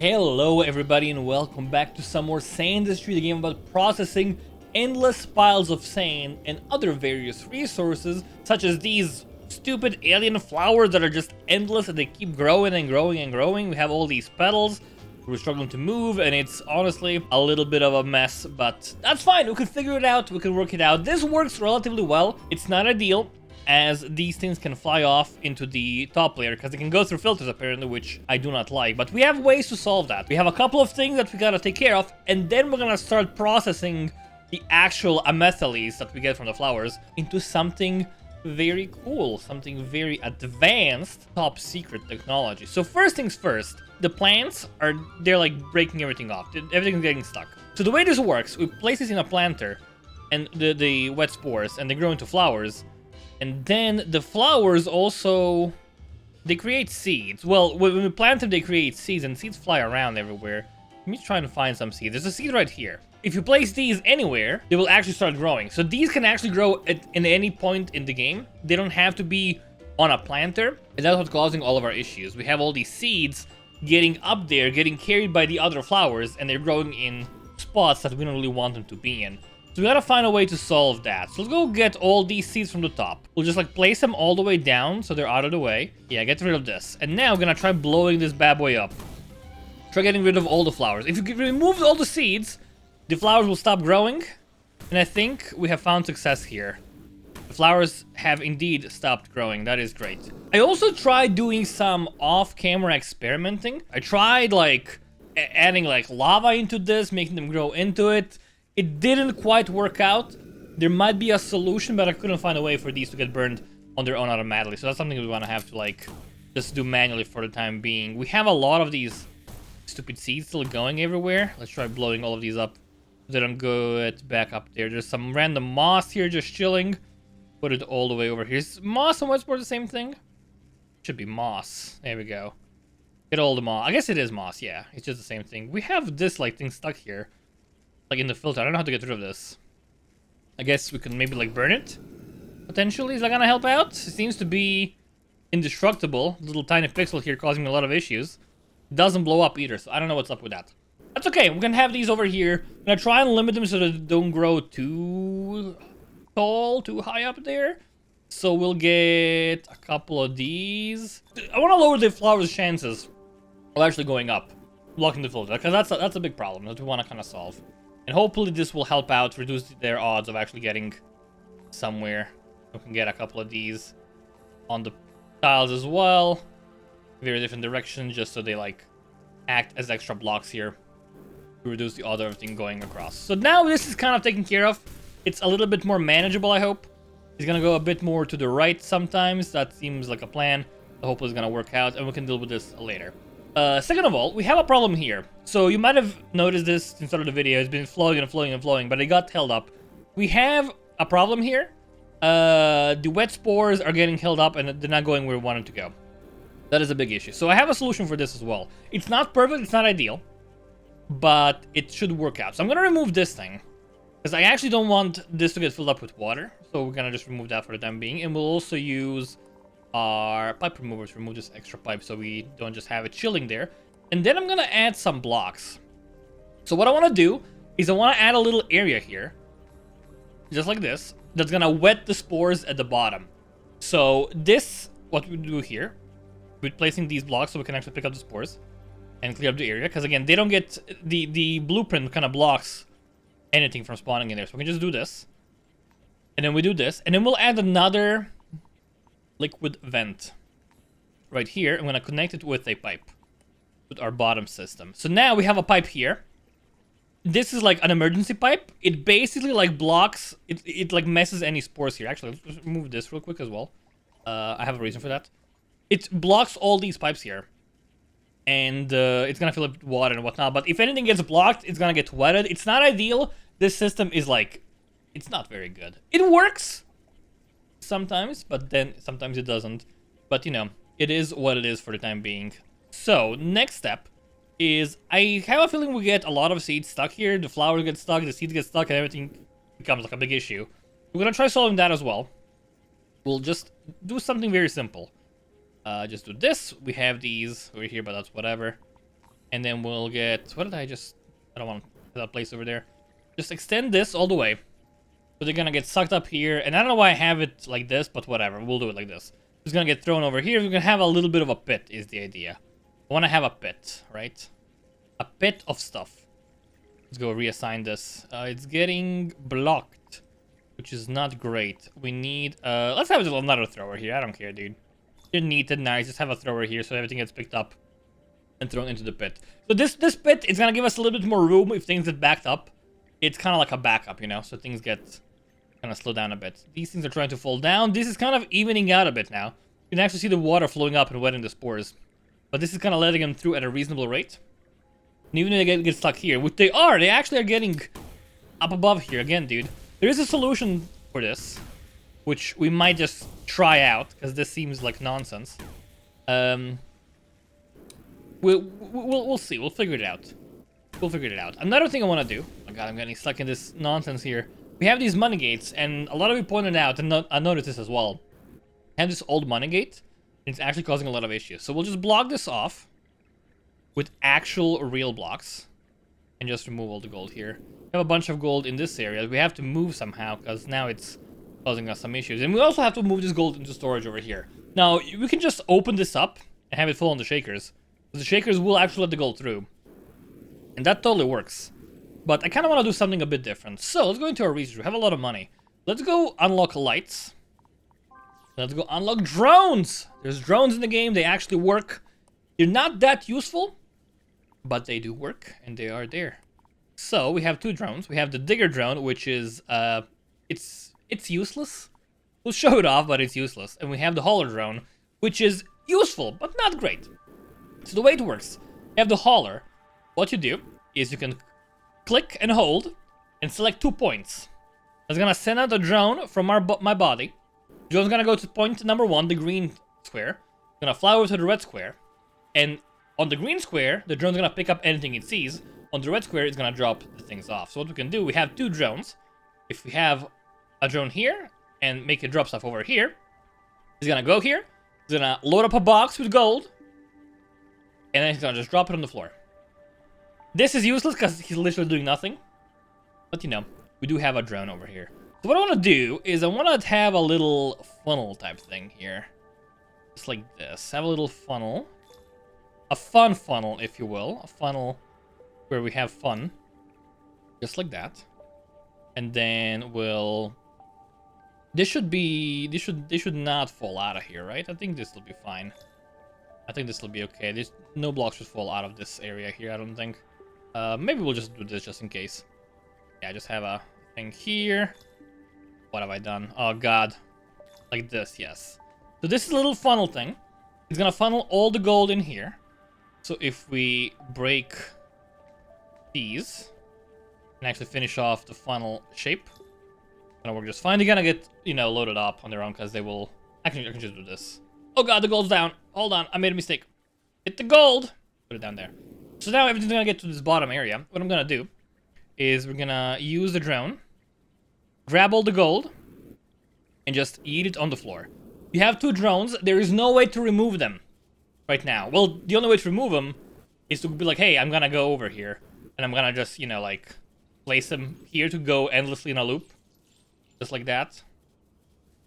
Hello everybody and welcome back to some more Sandustry, the game about processing endless piles of sand and other various resources, such as these stupid alien flowers that are just endless and they keep growing and growing and growing. We have all these petals, we're struggling to move, and it's honestly a little bit of a mess, but that's fine, we can figure it out, we can work it out. This works relatively well. It's not ideal, as these things can fly off into the top layer because they can go through filters apparently, which I do not like, but we have ways to solve that. We have a couple of things that we gotta take care of, and then we're gonna start processing the actual amethylese that we get from the flowers into something very cool, something very advanced, top secret technology. So first things first, the plants they're like breaking everything off. Everything's getting stuck. So the way this works, we place this in a planter and the wet spores, and they grow into flowers. And then the flowers also, they create seeds. Well, when we plant them, they create seeds, and seeds fly around everywhere. Let me try and find some seeds. There's a seed right here. If you place these anywhere, they will actually start growing. So these can actually grow in any point in the game. They don't have to be on a planter. And that's what's causing all of our issues. We have all these seeds getting up there, getting carried by the other flowers, and they're growing in spots that we don't really want them to be in. So we gotta find a way to solve that. So let's go get all these seeds from the top. We'll just like place them all the way down so they're out of the way. Yeah, get rid of this. And now we're gonna try blowing this bad boy up. Try getting rid of all the flowers. If you remove all the seeds, the flowers will stop growing. And I think we have found success here. The flowers have indeed stopped growing. That is great. I also tried doing some off-camera experimenting. I tried like adding like lava into this, making them grow into it. It didn't quite work out. There might be a solution, but I couldn't find a way for these to get burned on their own automatically. So that's something we want to have to like just do manually for the time being. We have a lot of these stupid seeds still going everywhere. Let's try blowing all of these up. They don't go back up there. There's some random moss here just chilling. Put it all the way over here. Is moss and wetspore the same thing? Should be moss. There we go. Get all the moss. I guess it is moss, yeah. It's just the same thing. We have this like thing stuck here. Like in the filter. I don't know how to get rid of this. I guess we can maybe like burn it. Potentially. Is that gonna help out? It seems to be indestructible. Little tiny pixel here causing me a lot of issues. It doesn't blow up either, so I don't know what's up with that. That's okay. We're gonna have these over here. I'm gonna try and limit them so that they don't grow too tall, too high up there. So we'll get a couple of these. I want to lower the flowers' chances of actually going up, blocking the filter, because that's a big problem that we want to kind of solve. And hopefully this will help out, reduce their odds of actually getting somewhere. We can get a couple of these on the tiles as well. Very different directions, just so they like act as extra blocks here to reduce the odds of everything going across. So now this is kind of taken care of. It's a little bit more manageable, I hope. He's gonna go a bit more to the right sometimes. That seems like a plan. Hopefully it's gonna work out, and we can deal with this later. Second of all, we have a problem here. So you might have noticed this since the start of the video. It's been flowing and flowing and flowing, but it got held up. We have a problem here. The wet spores are getting held up, and they're not going where we want them to go. That is a big issue. So I have a solution for this as well. It's not perfect, it's not ideal, but it should work out. So I'm gonna remove this thing, because I actually don't want this to get filled up with water. So we're gonna just remove that for the time being, and we'll also use our pipe remover to remove this extra pipe so we don't just have it chilling there. And then I'm gonna add some blocks. So what I want to do is I want to add a little area here, just like this, that's gonna wet the spores at the bottom. So this, what we do here, we're placing these blocks so we can actually pick up the spores and clear up the area, because again, they don't get the blueprint kind of blocks anything from spawning in there. So we can just do this, and then we do this, and then we'll add another liquid vent right here. I'm gonna connect it with a pipe with our bottom system. So now we have a pipe here. This is like an emergency pipe. It basically like blocks it like messes any spores here. Actually, let's just remove this real quick as well. I have a reason for that. It blocks all these pipes here, and it's gonna fill up with water and whatnot. But if anything gets blocked, it's gonna get wetted. It's not ideal. This system is like, it's not very good. It works sometimes, but then sometimes it doesn't. But you know, it is what it is for the time being. So next step is, I have a feeling we get a lot of seeds stuck here. The flowers get stuck, the seeds get stuck, and everything becomes like a big issue. We're gonna try solving that as well. We'll just do something very simple. Just do this. We have these over here, but that's whatever. And then we'll get... What did I just... I don't want that place over there. Just extend this all the way. So they're gonna get sucked up here. And I don't know why I have it like this, but whatever. We'll do it like this. It's gonna get thrown over here. We're gonna have a little bit of a pit, is the idea. I want to have a pit, right? A pit of stuff. Let's go reassign this. It's getting blocked, which is not great. We need... let's have another thrower here. I don't care, dude. You're neat and nice. Just have a thrower here so everything gets picked up and thrown into the pit. So this pit is gonna give us a little bit more room if things get backed up. It's kind of like a backup, you know, so things get kind of slow down a bit. These things are trying to fall down. This is kind of evening out a bit now. You can actually see the water flowing up and wetting the spores. But this is kind of letting them through at a reasonable rate. And even if they get stuck here, which they actually are getting up above here again, dude. There is a solution for this, which we might just try out, because this seems like nonsense. We'll see. We'll figure it out. We'll figure it out. Another thing I want to do... Oh god, I'm getting stuck in this nonsense here. We have these money gates, and a lot of you pointed out, and I noticed this as well. I have this old money gate, and it's actually causing a lot of issues. So we'll just block this off with actual real blocks, and just remove all the gold here. We have a bunch of gold in this area. We have to move somehow, because now it's causing us some issues. And we also have to move this gold into storage over here. Now, we can just open this up and have it fall on the shakers. The shakers will actually let the gold through. And that totally works. But I kind of want to do something a bit different. So, let's go into our research. We have a lot of money. Let's go unlock lights. Let's go unlock drones! There's drones in the game. They actually work. They're not that useful, but they do work, and they are there. So, we have two drones. We have the digger drone, which is, it's useless. We'll show it off, but it's useless. And we have the hauler drone, which is useful, but not great. So the way it works, you have the hauler. What you do is you can click and hold and select 2 points. It's gonna send out a drone from my body. The drone's gonna go to point number 1, the green square. It's gonna fly over to the red square. And on the green square, the drone's gonna pick up anything it sees. On the red square, it's gonna drop the things off. So what we can do, we have 2 drones. If we have a drone here and make it drop stuff over here, he's gonna go here. He's gonna load up a box with gold. And then he's gonna just drop it on the floor. This is useless because he's literally doing nothing. But you know, we do have a drone over here. So what I want to do is I want to have a little funnel type thing here. Just like this. Have a little funnel. A fun funnel, if you will. A funnel where we have fun. Just like that. And then we'll... This should not fall out of here, right? I think this will be fine. I think this will be okay. There's no blocks should fall out of this area here, I don't think. Maybe we'll just do this just in case. Yeah, just have a thing here. What have I done? Oh god. Like this, yes. So this is a little funnel thing. It's gonna funnel all the gold in here. So if we break these and actually finish off the funnel shape, it's gonna work just fine. They're gonna get, you know, loaded up on their own because they will... Actually, I can just do this. Oh god, the gold's down. Hold on, I made a mistake. Hit the gold. Put it down there. So now everything's gonna get to this bottom area. What I'm gonna do is we're gonna use the drone, grab all the gold, and just eat it on the floor. You have 2 drones. There is no way to remove them right now. Well, the only way to remove them is to be like, hey, I'm gonna go over here, and I'm gonna just, you know, like, place them here to go endlessly in a loop. Just like that.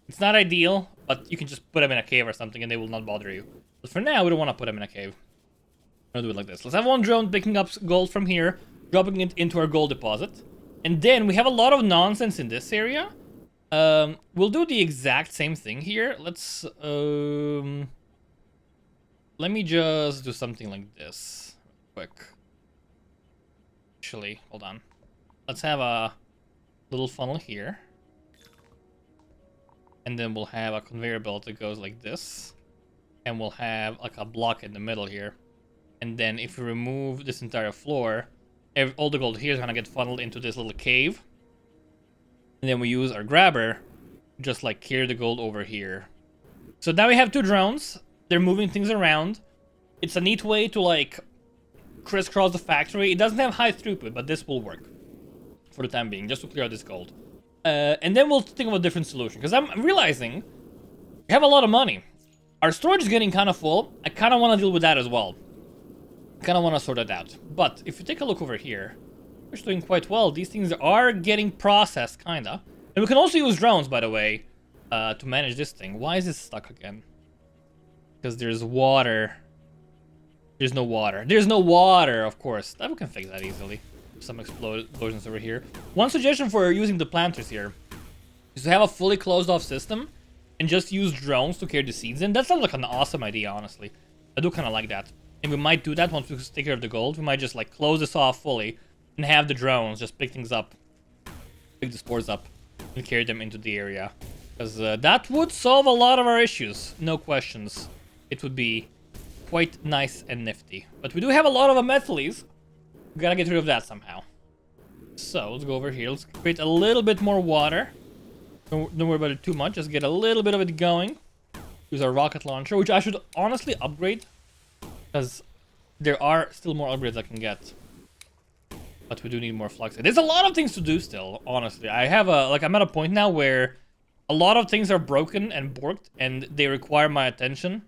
It's not ideal, but you can just put them in a cave or something and they will not bother you. But for now, we don't want to put them in a cave. I'm gonna do it like this. Let's have one drone picking up gold from here, dropping it into our gold deposit. And then we have a lot of nonsense in this area. We'll do the exact same thing here. Let's, let me just do something like this. Quick. Actually, hold on. Let's have a little funnel here. And then we'll have a conveyor belt that goes like this. And we'll have like a block in the middle here. And then if we remove this entire floor, all the gold here is gonna get funneled into this little cave. And then we use our grabber, just like carry the gold over here. So now we have 2 drones. They're moving things around. It's a neat way to like crisscross the factory. It doesn't have high throughput, but this will work for the time being, just to clear out this gold. And then we'll think of a different solution, because I'm realizing we have a lot of money. Our storage is getting kind of full. I kind of want to deal with that as well. Kind of want to sort it out. But if you take a look over here, we're doing quite well. These things are getting processed, kind of. And we can also use drones, by the way, to manage this thing. Why is this stuck again? Because there's water. There's no water. There's no water, of course. We can fix that easily. Some explosions over here. One suggestion for using the planters here is to have a fully closed off system and just use drones to carry the seeds in. That sounds like an awesome idea, honestly. I do kind of like that. And we might do that once we take care of the gold. We might just like close this off fully and have the drones just pick things up, pick the spores up, and carry them into the area. Because that would solve a lot of our issues. No questions. It would be quite nice and nifty. But we do have a lot of amethyles. We gotta get rid of that somehow. So let's go over here. Let's create a little bit more water. Don't worry about it too much. Just get a little bit of it going. Use our rocket launcher, which I should honestly upgrade, because there are still more upgrades I can get. But we do need more flux. There's a lot of things to do still, honestly. I'm at a point now where a lot of things are broken and borked, and they require my attention.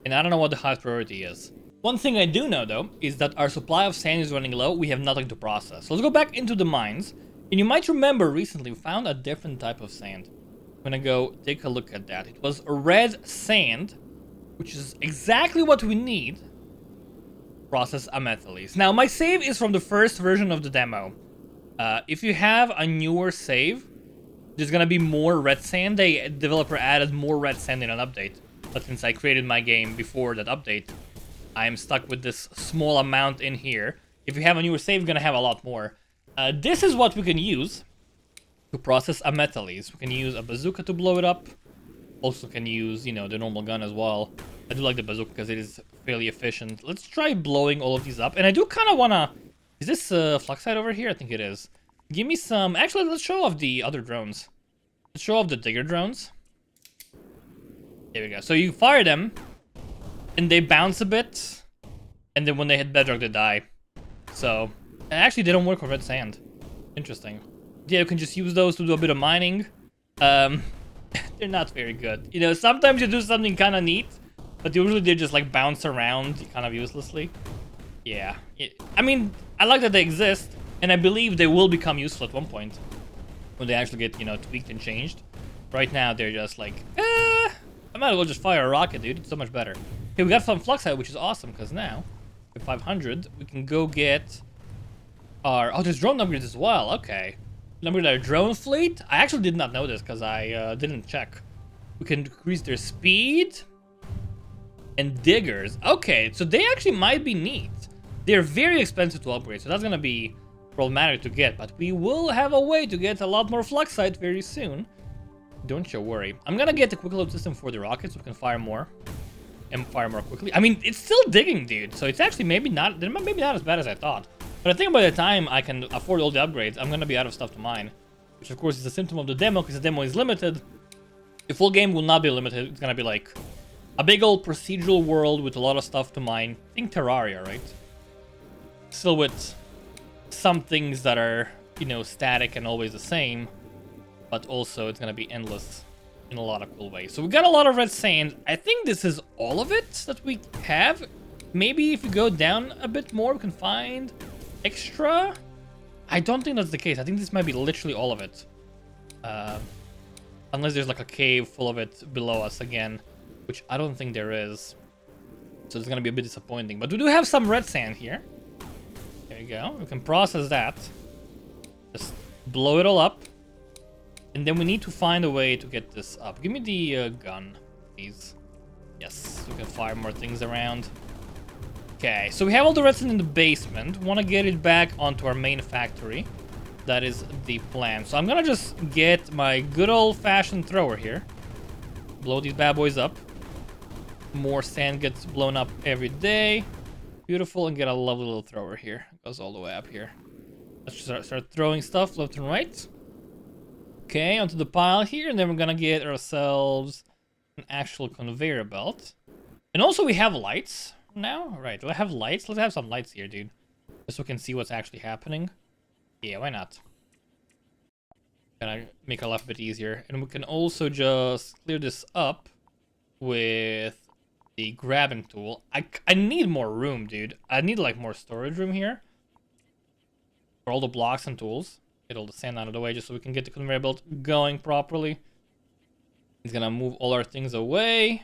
And I don't know what the highest priority is. One thing I do know, though, is that our supply of sand is running low. We have nothing to process. So let's go back into the mines. And you might remember recently we found a different type of sand. I'm gonna go take a look at that. It was a red sand, which is exactly what we need to process amethyles. Now, my save is from the first version of the demo. If you have a newer save, there's gonna be more red sand. The developer added more red sand in an update. But since I created my game before that update, I am stuck with this small amount in here. If you have a newer save, you're gonna have a lot more. This is what we can use to process amethyles. We can use a bazooka to blow it up. Also can use, you know, the normal gun as well. I do like the bazooka because it is fairly efficient. Let's try blowing all of these up. And I do kind of want to... Is this Fluxite over here? I think it is. Give me some... Actually, let's show off the other drones. Let's show off the digger drones. There we go. So you fire them, and they bounce a bit. And then when they hit bedrock, they die. So... And actually, they don't work with red sand. Interesting. Yeah, you can just use those to do a bit of mining. They're not very good. You know, sometimes you do something kind of neat, but usually they just like bounce around kind of uselessly. Yeah. I mean, I like that they exist, and I believe they will become useful at one point when they actually get, you know, tweaked and changed. Right now, they're just like, I might as well just fire a rocket, dude. It's so much better. Okay, we got some Fluxite, which is awesome, because now, with 500, we can go get our... Oh, there's drone upgrades as well. Okay. Upgrade our drone fleet. I actually did not know this, because I didn't check. We can increase their speed. And diggers. Okay, so they actually might be neat. They're very expensive to upgrade, so that's going to be problematic to get. But we will have a way to get a lot more Fluxite very soon. Don't you worry. I'm going to get the quick load system for the rockets so we can fire more. And fire more quickly. I mean, it's still digging, dude. So it's actually maybe not as bad as I thought. But I think by the time I can afford all the upgrades, I'm going to be out of stuff to mine. Which, of course, is a symptom of the demo, because the demo is limited. The full game will not be limited. It's going to be like a big old procedural world with a lot of stuff to mine. Think Terraria, right? Still with some things that are, you know, static and always the same. But also, it's going to be endless in a lot of cool ways. So we got a lot of red sand. I think this is all of it that we have. Maybe if we go down a bit more, we can find extra. I don't think that's the case. I think this might be literally all of it. Unless there's like a cave full of it below us again, which I don't think there is. So it's gonna be a bit disappointing. But we do have some red sand here. There you go. We can process that. Just blow it all up. And then we need to find a way to get this up. Give me the gun, please. Yes, we can fire more things around. Okay, so we have all the redstone in the basement. Want to get it back onto our main factory. That is the plan. So I'm gonna just get my good old-fashioned thrower here. Blow these bad boys up. More sand gets blown up every day. Beautiful, and get a lovely little thrower here. Goes all the way up here. Let's just start throwing stuff left and right. Okay, onto the pile here, and then we're gonna get ourselves an actual conveyor belt. And also we have lights now. Right, do I have lights? Let's have some lights here, dude. Just so we can see what's actually happening. Yeah, why not? Gonna make our life a bit easier. And we can also just clear this up with the grabbing tool. I need more room, dude. I need like more storage room here for all the blocks and tools. Get all the sand out of the way just so we can get the conveyor belt going properly. He's gonna move all our things away.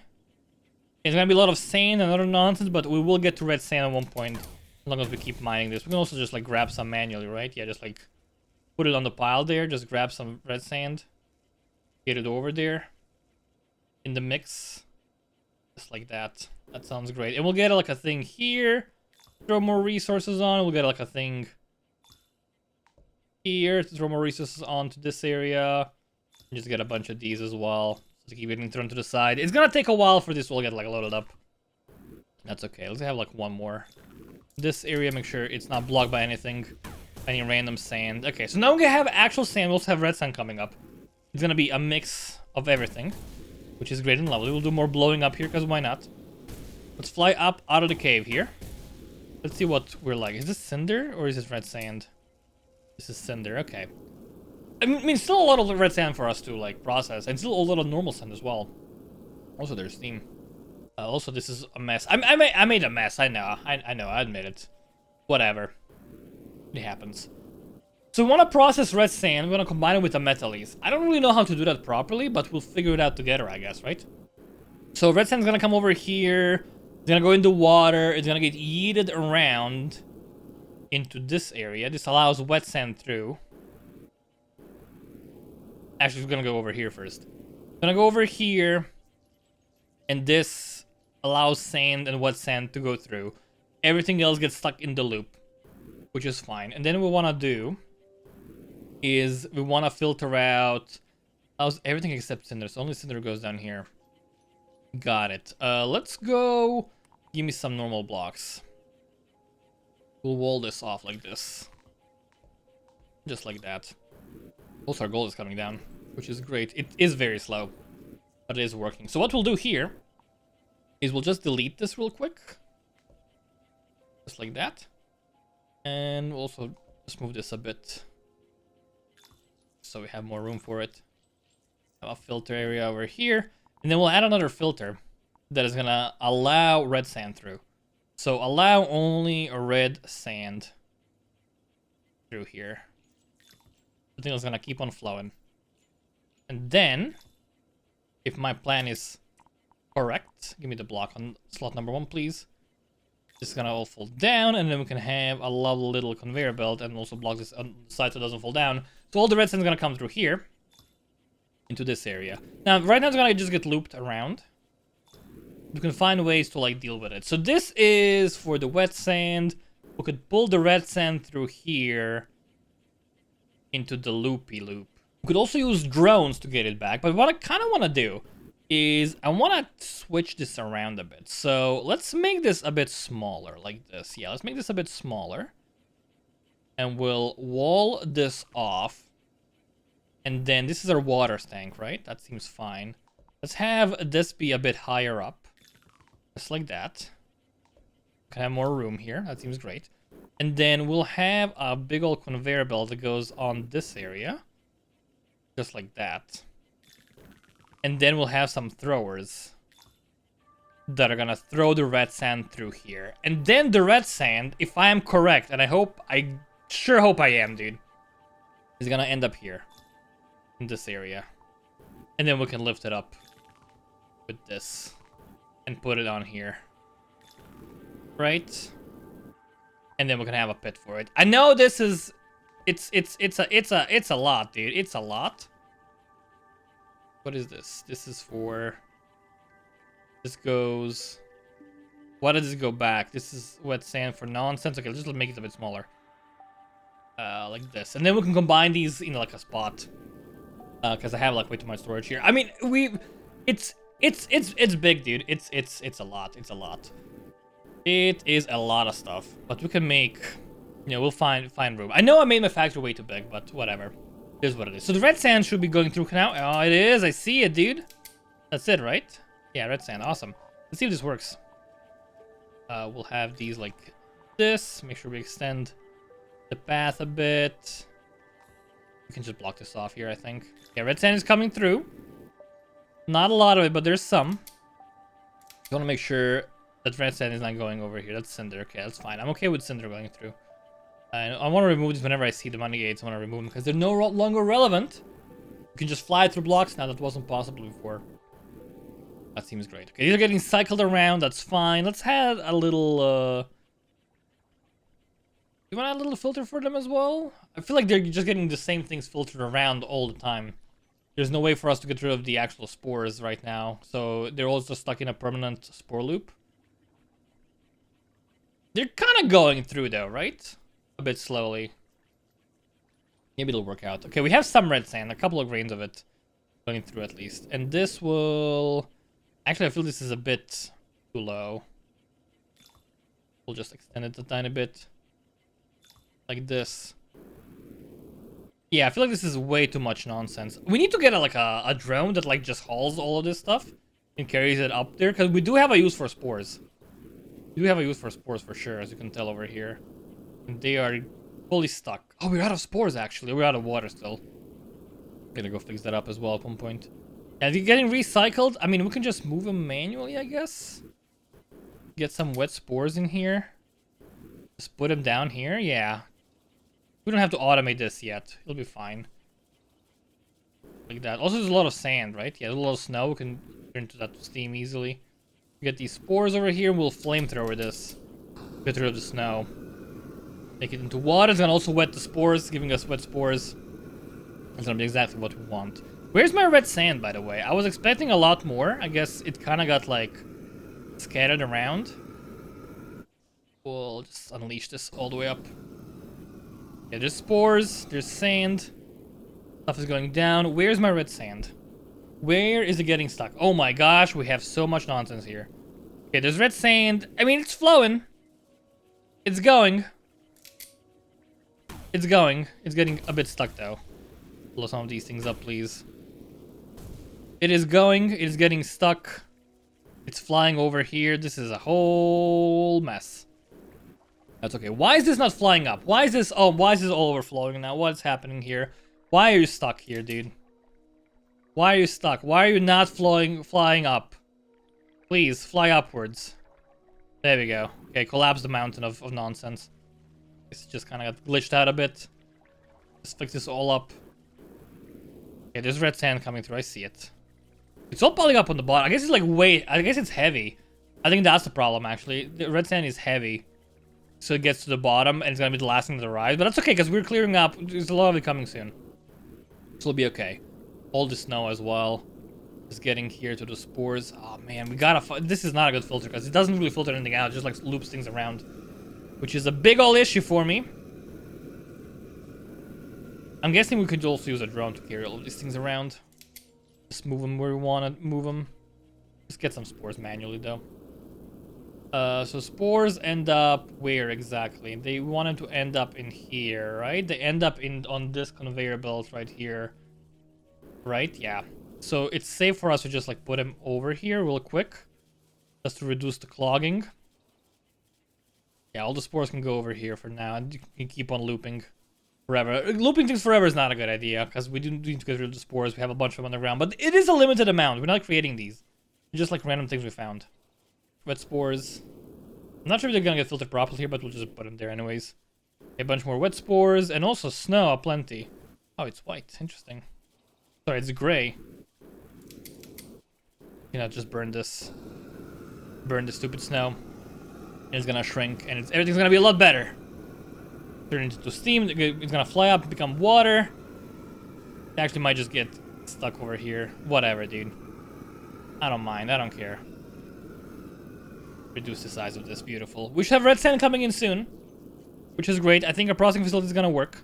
It's gonna be a lot of sand and other nonsense, but we will get to red sand at one point as long as we keep mining this. We can also just like grab some manually, right? Yeah, just like put it on the pile there. Just grab some red sand, get it over there in the mix, just like that. That sounds great. And we'll get like a thing here. Throw more resources on. We'll get like a thing here to throw more resources onto this area. And just get a bunch of these as well. To keep getting thrown to the side. It's gonna take a while for this to all get like loaded up. That's okay. Let's have like one more. This area, make sure it's not blocked by anything. Any random sand. Okay, so now we're gonna have actual sand. We also have red sand coming up. It's gonna be a mix of everything, which is great and lovely. We'll do more blowing up here, because why not? Let's fly up out of the cave here. Let's see what we're like. Is this cinder or is this red sand? This is cinder, okay. I mean, still a lot of red sand for us to like process, and still a lot of normal sand as well. Also, there's steam. Also, this is a mess. I made a mess. I know. I admit it. Whatever. It happens. So we want to process red sand. We want to combine it with the metallese. I don't really know how to do that properly, but we'll figure it out together, I guess, right? So red sand's gonna come over here. It's gonna go into water. It's gonna get yeeted around into this area. This allows wet sand through. Actually, it's gonna go over here first. It's gonna go over here, and this allows sand and wet sand to go through. Everything else gets stuck in the loop, which is fine. And then what we want to do is we want to filter out everything except cinder. So only cinder goes down here. Got it. Let's go. Give me some normal blocks. We'll wall this off like this, just like that. Also, our gold is coming down, which is great. It is very slow, but it is working. So what we'll do here is we'll just delete this real quick. Just like that. And we'll also just move this a bit so we have more room for it. Have a filter area over here. And then we'll add another filter that is going to allow red sand through. So allow only red sand through here. The thing is gonna keep on flowing. And then, if my plan is correct, give me the block on slot number 1, please. This is gonna all fall down, and then we can have a lovely little conveyor belt and also block this on the side so it doesn't fall down. So all the red sand is gonna come through here into this area. Now, right now it's gonna just get looped around. We can find ways to like deal with it. So this is for the wet sand. We could pull the red sand through here into the loopy loop. We could also use drones to get it back, but what I kind of want to do is I want to switch this around a bit. So let's make this a bit smaller, like this. Yeah, let's make this a bit smaller. And we'll wall this off. And then this is our water tank, right? That seems fine. Let's have this be a bit higher up. Just like that. Can have more room here. That seems great. And then we'll have a big old conveyor belt that goes on this area. Just like that. And then we'll have some throwers that are gonna throw the red sand through here. And then the red sand, if I am correct, and I sure hope I am, dude, is gonna end up here. In this area. And then we can lift it up with this. And put it on here. Right? And then we can have a pit for it. I know this is it's a lot, dude. It's a lot. What is this? This is for this goes why does this go back? This is wet sand for nonsense. Okay, let's just make it a bit smaller. Like this. And then we can combine these in like a spot. Because I have like way too much storage here. I mean, it's big, dude. It's a lot. It's a lot. It is a lot of stuff, but we can make, you know, we'll find room. I know I made my factory way too big, but whatever. Here's what it is. So the red sand should be going through now. Oh, it is. I see it, dude. That's it, right? Yeah, red sand. Awesome. Let's see if this works. We'll have these like this. Make sure we extend the path a bit. We can just block this off here, I think. Yeah, red sand is coming through. Not a lot of it, but there's some. I want to make sure that red sand is not going over here. That's cinder. Okay, that's fine. I'm okay with cinder going through. I want to remove this whenever I see the money gates. I want to remove them because they're no longer relevant. You can just fly through blocks now. That wasn't possible before. That seems great. Okay, these are getting cycled around. That's fine. Let's add a little... You want to add a little filter for them as well? I feel like they're just getting the same things filtered around all the time. There's no way for us to get rid of the actual spores right now. So they're all just stuck in a permanent spore loop. They're kind of going through though, right? A bit slowly. Maybe it'll work out. Okay, we have some red sand. A couple of grains of it going through at least. And this will... Actually, I feel this is a bit too low. We'll just extend it a tiny bit. Like this. Yeah, I feel like this is way too much nonsense. We need to get a drone that like just hauls all of this stuff and carries it up there, because we do have a use for spores. We do have a use for spores for sure, as you can tell over here. And they are fully stuck. Oh, we're out of spores actually. We're out of water still. Gonna go fix that up as well at one point. And they're getting recycled. I mean, we can just move them manually, I guess. Get some wet spores in here. Just put them down here. Yeah. We don't have to automate this yet. It'll be fine. Like that. Also, there's a lot of sand, right? Yeah, there's a lot of snow. We can turn to that to steam easily. Get these spores over here. We'll flamethrower this. Get rid of the snow. Make it into water. It's gonna also wet the spores, giving us wet spores. It's gonna be exactly what we want. Where's my red sand, by the way? I was expecting a lot more. I guess it kind of got, like, scattered around. We'll just unleash this all the way up. Yeah, there's spores. There's sand. Stuff is going down. Where's my red sand? Where is it getting stuck? Oh my gosh, we have so much nonsense here. Okay, there's red sand. I mean, it's flowing. It's going. It's going. It's getting a bit stuck, though. Blow some of these things up, please. It is going. It is getting stuck. It's flying over here. This is a whole mess. That's okay. Why is this not flying up? Why is this... Oh, why is this all overflowing now? What's happening here? Why are you stuck here, dude? Why are you stuck? Why are you not flying up? Please, fly upwards. There we go. Okay, collapse the mountain of nonsense. It's just kind of got glitched out a bit. Just fix this all up. Okay, there's red sand coming through. I see it. It's all piling up on the bottom. I guess it's like weight. I guess it's heavy. I think that's the problem, actually. The red sand is heavy. So it gets to the bottom, and it's going to be the last thing to rise. But that's okay, because we're clearing up. There's a lot of it coming soon. So it'll be okay. All the snow as well. Just getting here to the spores. Oh, man. We got to... This is not a good filter, because it doesn't really filter anything out. It just, like, loops things around. Which is a big ol' issue for me. I'm guessing we could also use a drone to carry all of these things around. Just move them where we want to move them. Just get some spores manually, though. So spores end up where exactly? They wanted to end up in here, right? They end up on this conveyor belt right here. Right? Yeah. So it's safe for us to just like put them over here real quick. Just to reduce the clogging. Yeah, all the spores can go over here for now. And you can keep on looping forever. Looping things forever is not a good idea. Because we do need to get rid of the spores. We have a bunch of them on the ground. But it is a limited amount. We're not creating these. They're just like random things we found. Wet spores. I'm not sure if they're gonna get filtered properly here, but we'll just put them there anyways. A bunch more wet spores, and also snow aplenty. Oh, it's white. Interesting. Sorry, it's gray. You know, just burn this. Burn the stupid snow. And it's gonna shrink, and everything's gonna be a lot better. Turn it into steam. It's gonna fly up and become water. It actually might just get stuck over here. Whatever, dude. I don't mind. I don't care. Reduce the size of this. Beautiful. We should have red sand coming in soon, which is great. I think our processing facility is gonna work.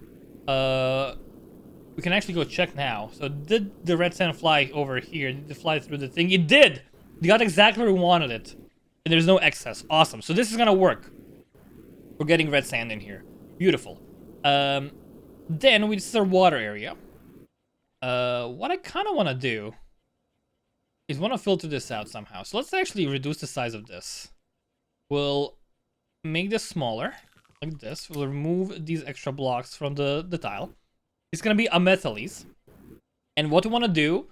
We can actually go check now. So did the red sand fly over here? Did it fly through the thing? It did! We got exactly where we wanted it. And there's no excess. Awesome. So this is gonna work. We're getting red sand in here. Beautiful. Then this is our water area. What I kind of want to do is want to filter this out somehow. So let's actually reduce the size of this. We'll make this smaller, like this. We'll remove these extra blocks from the tile. It's going to be a methylese. And what we want to do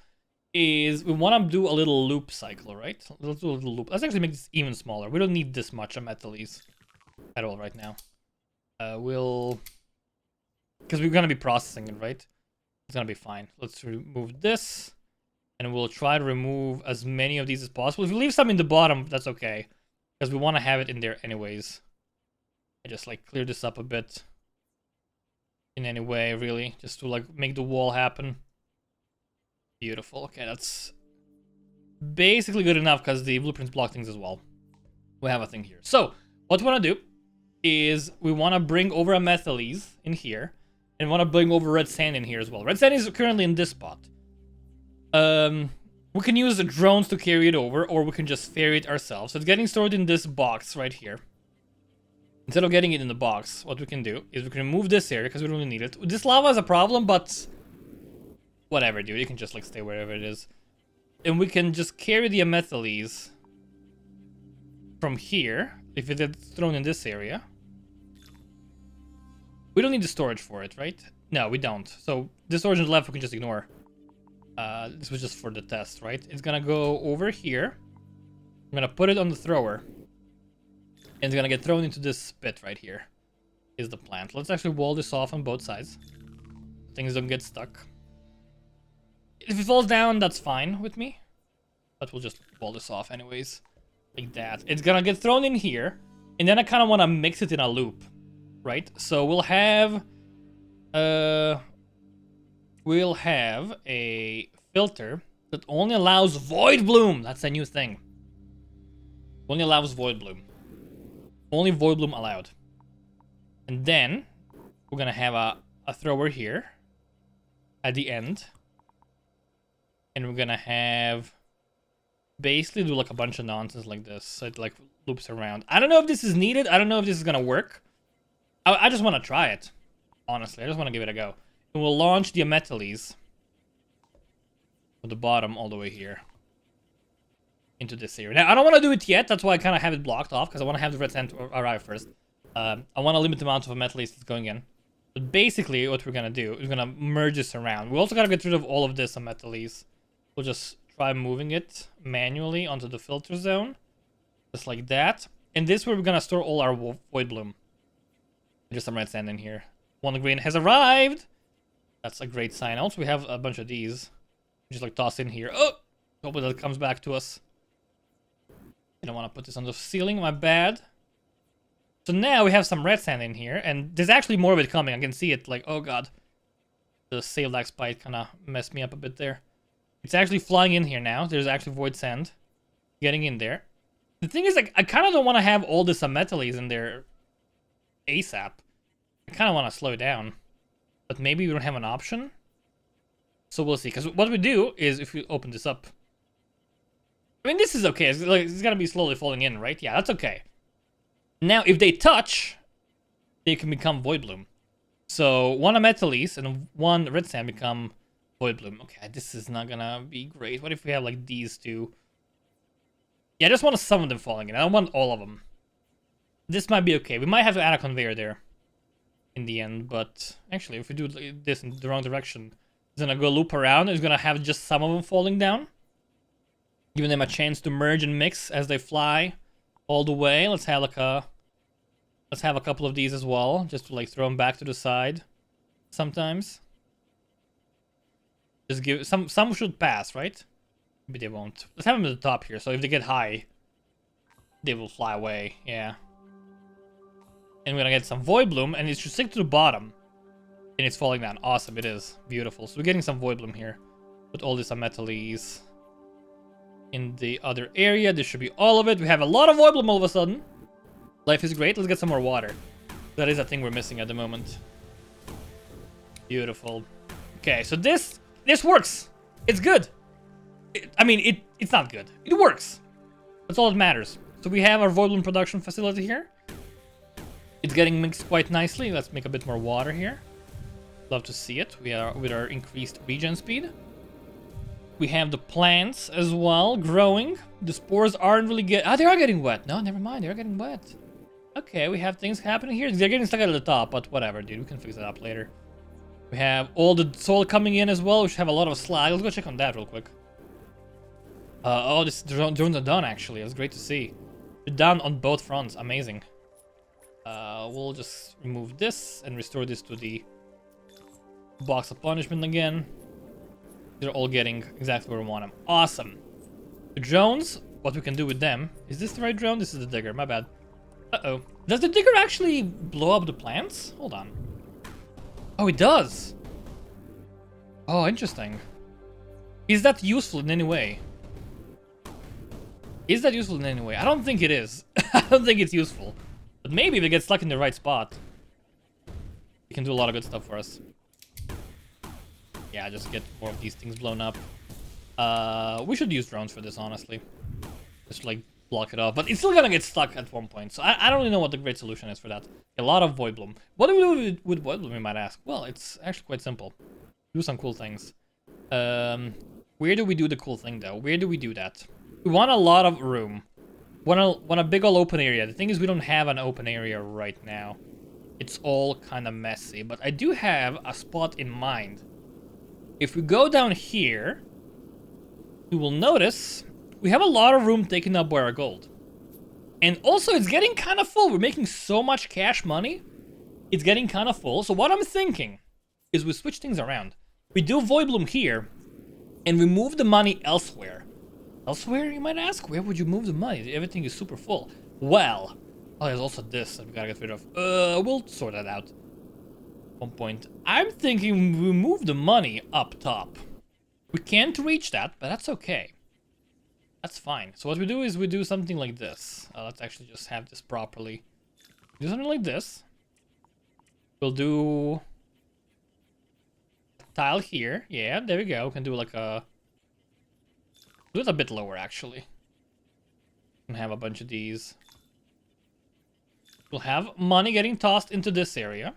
is we want to do a little loop cycle, right? Let's do a little loop. Let's actually make this even smaller. We don't need this much metals at all right now. Because we're gonna be processing it, right? It's gonna be fine. Let's remove this, and we'll try to remove as many of these as possible. If we leave some in the bottom, that's okay, because we want to have it in there anyways. I just like clear this up a bit in any way, really, just to like make the wall happen. Beautiful. Okay, that's basically good enough because the blueprints block things as well. We have a thing here. So what we want to do is we want to bring over a metallese in here, and want to bring over red sand in here as well. Red sand is currently in this spot. We can use the drones to carry it over, or we can just ferry it ourselves. So it's getting stored in this box right here. Instead of getting it in the box, what we can do is we can remove this area because we don't really need it. This lava is a problem, but whatever, dude. You can just like stay wherever it is. And we can just carry the metallese from here, if it's thrown in this area. We don't need the storage for it, right? No, we don't. So this storage on the left we can just ignore. This was just for the test, right? It's gonna go over here. I'm gonna put it on the thrower. And it's gonna get thrown into this pit right here. Is the plan. Let's actually wall this off on both sides. Things don't get stuck. If it falls down, that's fine with me. But we'll just wall this off anyways. Like that. It's gonna get thrown in here. And then I kind of want to mix it in a loop. Right? So we'll have a filter that only allows void bloom. That's a new thing. Only allows void bloom. Only void bloom allowed. And then we're gonna have a thrower here at the end. And we're gonna have basically do like a bunch of nonsense like this. So it like loops around. I don't know if this is needed. I don't know if this is gonna work. I just want to try it. Honestly, I just want to give it a go. And we'll launch the metallese from the bottom all the way here into this area. Now, I don't want to do it yet. That's why I kind of have it blocked off, because I want to have the red sand arrive first. I want to limit the amount of metallese that's going in. But basically, what we're going to do is we're going to merge this around. We also got to get rid of all of this metallese. We'll just try moving it manually onto the filter zone. Just like that. And this is where we're going to store all our void bloom. Just some red sand in here. One grain has arrived. That's a great sign. Also, we have a bunch of these. Just like toss in here. Oh! Hopefully that comes back to us. I don't want to put this on the ceiling. My bad. So now we have some red sand in here. And there's actually more of it coming. I can see it. Like, oh god. The sailed axe bite kind of messed me up a bit there. It's actually flying in here now. There's actually void sand getting in there. The thing is, like, I kind of don't want to have all this metallese in there ASAP. I kind of want to slow down, but maybe we don't have an option. So we'll see. Because what we do is, if we open this up, I mean, this is okay. It's gonna be slowly falling in, right? Yeah, that's okay. Now, if they touch, they can become void bloom. So one metallese and one red sand become void bloom. Okay, this is not gonna be great. What if we have like these two? Yeah, I just want some of them falling in. I don't want all of them. This might be okay. We might have to add a conveyor there in the end, but actually, if we do this in the wrong direction, it's gonna go loop around. It's gonna have just some of them falling down, giving them a chance to merge and mix as they fly all the way. Let's have a couple of these as well, just to like throw them back to the side. Sometimes, just give some should pass, right? Maybe they won't. Let's have them at the top here, so if they get high, they will fly away. Yeah. And we're gonna get some void bloom, and it should stick to the bottom. And it's falling down. Awesome, it is. Beautiful. So we're getting some void bloom here. Put all this metallese in the other area. This should be all of it. We have a lot of void bloom all of a sudden. Life is great. Let's get some more water. That is a thing we're missing at the moment. Beautiful. Okay, so this works. It's good. It's not good. It works. That's all that matters. So we have our void bloom production facility here. It's getting mixed quite nicely. Let's make a bit more water here. Love to see it. We are with our increased regen speed. We have the plants as well growing. The spores aren't really they are getting wet. No, never mind. They're getting wet. Okay, we have things happening here. They're getting stuck at the top, but whatever, dude. We can fix that up later. We have all the soil coming in as well. We should have a lot of slag. Let's go check on that real quick. Oh, this drones are done actually. That's great to see. They're done on both fronts. Amazing. We'll just remove this and restore this to the box of punishment again. They're all getting exactly where we want them. Awesome. The drones, what we can do with them. Is this the right drone? This is the digger. My bad. Uh-oh. Does the digger actually blow up the plants? Hold on. Oh, it does. Oh, interesting. Is that useful in any way? Is that useful in any way? I don't think it is. I don't think it's useful. But maybe if it gets stuck in the right spot, it can do a lot of good stuff for us. Yeah, just get more of these things blown up. We should use drones for this, honestly. Just like block it off. But it's still gonna get stuck at one point. So I don't really know what the great solution is for that. A lot of Void Bloom. What do we do with Void Bloom, you might ask? Well, it's actually quite simple. Do some cool things. Where do we do the cool thing, though? Where do we do that? We want a lot of room. Want a big ol' open area. The thing is, we don't have an open area right now. It's all kind of messy. But I do have a spot in mind. If we go down here, you will notice we have a lot of room taken up by our gold. And also, it's getting kind of full. We're making so much cash money. It's getting kind of full. So what I'm thinking is we switch things around. We do Void Bloom here, and we move the money elsewhere. Elsewhere, you might ask? Where would you move the money? Everything is super full. Well, oh, there's also this that we gotta get rid of. We'll sort that out. One point. I'm thinking we move the money up top. We can't reach that, but that's okay. That's fine. So what we do is we do something like this. Let's actually just have this properly. Do something like this. We'll do a tile here. Yeah, there we go. We can do like a... Do it a bit lower, actually. And have a bunch of these. We'll have money getting tossed into this area.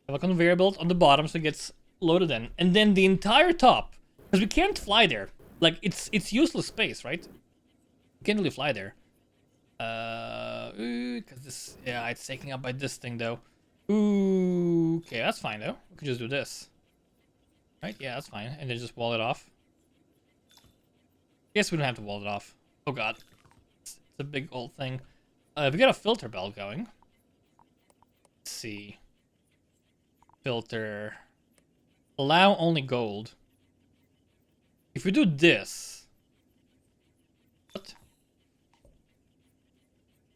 Have a conveyor belt on the bottom so it gets loaded in. And then the entire top. Because we can't fly there. Like, it's useless space, right? We can't really fly there. Because this... Yeah, it's taken up by this thing, though. Ooh, okay, that's fine, though. We can just do this. Right? Yeah, that's fine. And then just wall it off. Guess we don't have to wall it off. Oh god. It's a big old thing. If we get a filter bell going. Let's see. Filter. Allow only gold. If we do this. What?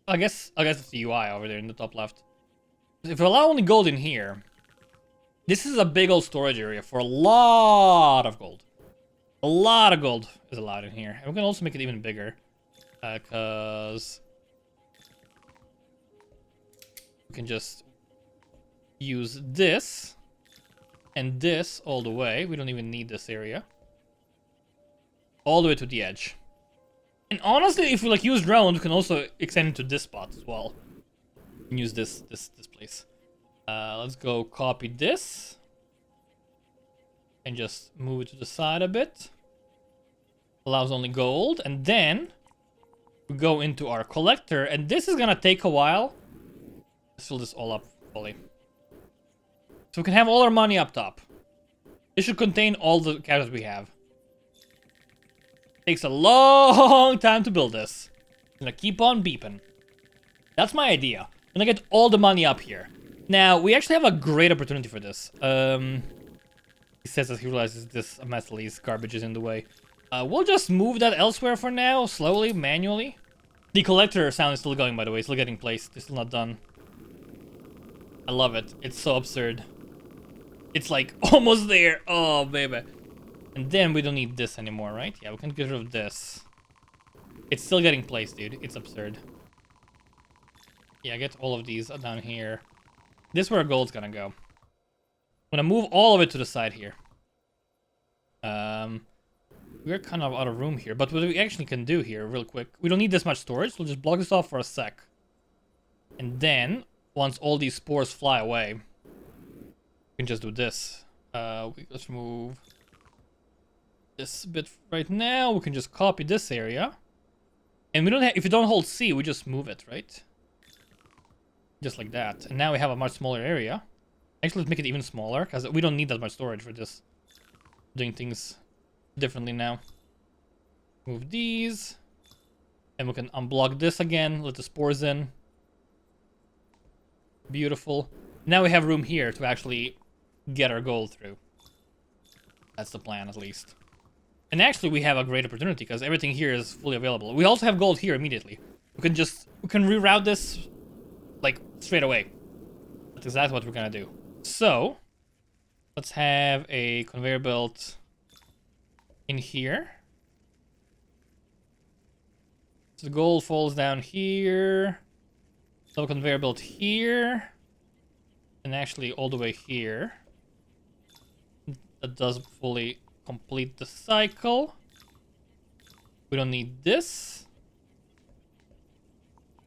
I guess it's the UI over there in the top left. If we allow only gold in here. This is a big old storage area for a lot of gold. A lot of gold is allowed in here. And we can also make it even bigger. Because... we can just use this. And this all the way. We don't even need this area. All the way to the edge. And honestly, if we like use drones, we can also extend it to this spot as well. And use this place. Let's go copy this. And just move it to the side a bit. Allows only gold. And then we go into our collector. And this is gonna take a while. Let's fill this all up fully. So we can have all our money up top. This should contain all the characters we have. Takes a long time to build this. Gonna keep on beeping. That's my idea. Gonna get all the money up here. Now, we actually have a great opportunity for this. He says that he realizes this Methalese garbage is in the way. We'll just move that elsewhere for now, slowly, manually. The collector sound is still going, by the way. It's still getting placed. It's still not done. I love it. It's so absurd. It's like almost there. Oh, baby. And then we don't need this anymore, right? Yeah, we can get rid of this. It's still getting placed, dude. It's absurd. Yeah, get all of these down here. This is where gold's gonna go. I'm gonna move all of it to the side here. We're kind of out of room here, but what we actually can do here, real quick, we don't need this much storage. We'll just block this off for a sec. And then, once all these spores fly away, we can just do this. Let's remove this bit right now. We can just copy this area. And we don't have, if you don't hold C, we just move it, right? Just like that. And now we have a much smaller area. Actually, let's make it even smaller, because we don't need that much storage for this. Doing things differently now. Move these. And we can unblock this again. Let the spores in. Beautiful. Now we have room here to actually get our gold through. That's the plan, at least. And actually, we have a great opportunity because everything here is fully available. We also have gold here immediately. We can reroute this like straight away. That's exactly what we're gonna do. So let's have a conveyor belt in here. So the gold falls down here. So conveyor belt here. And actually all the way here. That does fully complete the cycle. We don't need this.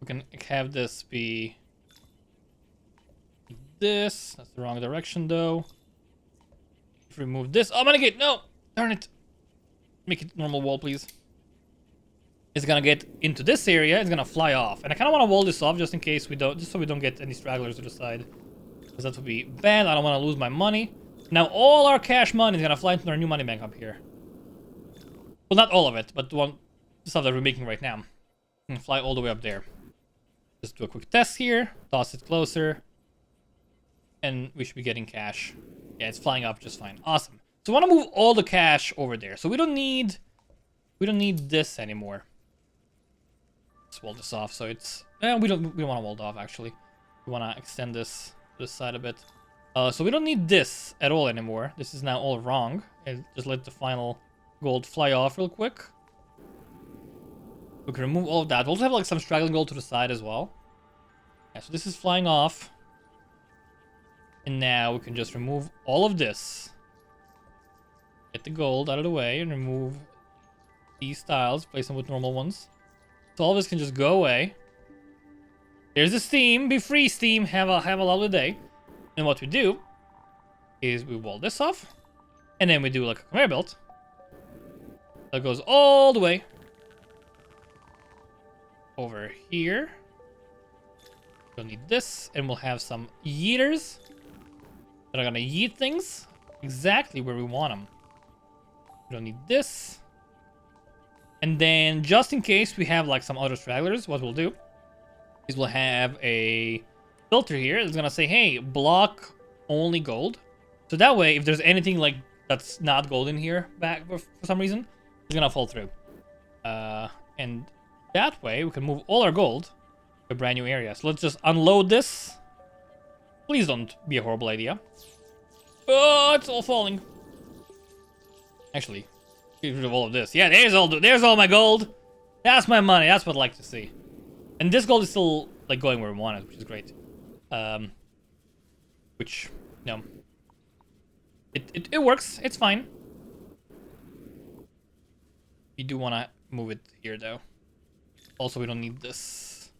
We can have this be this. That's the wrong direction though. If we remove this. Oh, MoneyGate, no! Darn it. Make it normal wall, please. It's gonna get into this area, it's gonna fly off. And I kinda wanna wall this off just in case we don't, just so we don't get any stragglers to the side. Because that would be bad, I don't wanna lose my money. Now all our cash money is gonna fly into our new money bank up here. Well, not all of it, but the stuff that we're making right now. And fly all the way up there. Just do a quick test here, toss it closer. And we should be getting cash. Yeah, it's flying up just fine. Awesome. So I want to move all the cash over there. So we don't need this anymore. Let's wall this off. So it's we don't want to wall it off actually. We want to extend this side a bit. So we don't need this at all anymore. This is now all wrong. And just let the final gold fly off real quick. We can remove all of that. We also have like some straggling gold to the side as well. Yeah, so this is flying off. And now we can just remove all of this. Get the gold out of the way and remove these tiles. Place them with normal ones. So all this can just go away. There's the steam. Be free, steam. Have a lovely day. And what we do is we wall this off. And then we do like a conveyor belt. That goes all the way over here. We'll need this. And we'll have some yeeters that are gonna yeet things exactly where we want them. We don't need this. And then just in case we have like some other stragglers, what we'll do is we'll have a filter here that's gonna say, hey, block only gold. So that way, if there's anything like that's not gold in here back for some reason, it's gonna fall through. And that way we can move all our gold to a brand new area. So let's just unload this. Please don't be a horrible idea. Oh, it's all falling. Actually, get rid of all of this. Yeah, there's all my gold. That's my money. That's what I like to see. And this gold is still like going where we want it, which is great. Which no, it works. It's fine. We do want to move it here though. Also, we don't need this.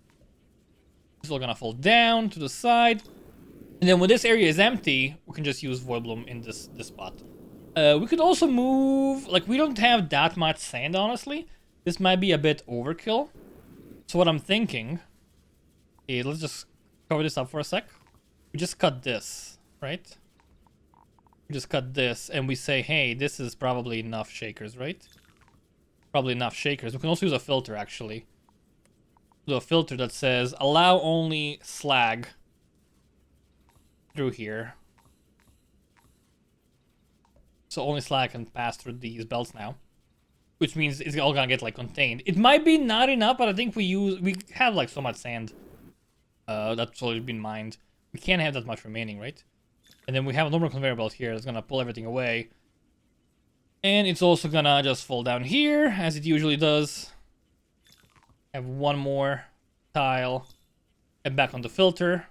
It's all gonna fall down to the side. And then when this area is empty, we can just use Void Bloom in this spot. We could also move, like we don't have that much sand, honestly. This might be a bit overkill. So what I'm thinking is, let's just cover this up for a sec. We just cut this, right? We just cut this and we say, hey, this is probably enough shakers, right? Probably enough shakers. We can also use a filter, actually. Do a filter that says, allow only slag through here. So only slag can pass through these belts now. Which means it's all gonna get like contained. It might be not enough, but I think we have like so much sand. That's always been mined. We can't have that much remaining, right? And then we have a normal conveyor belt here that's gonna pull everything away. And it's also gonna just fall down here, as it usually does. Have one more tile. And back on the filter.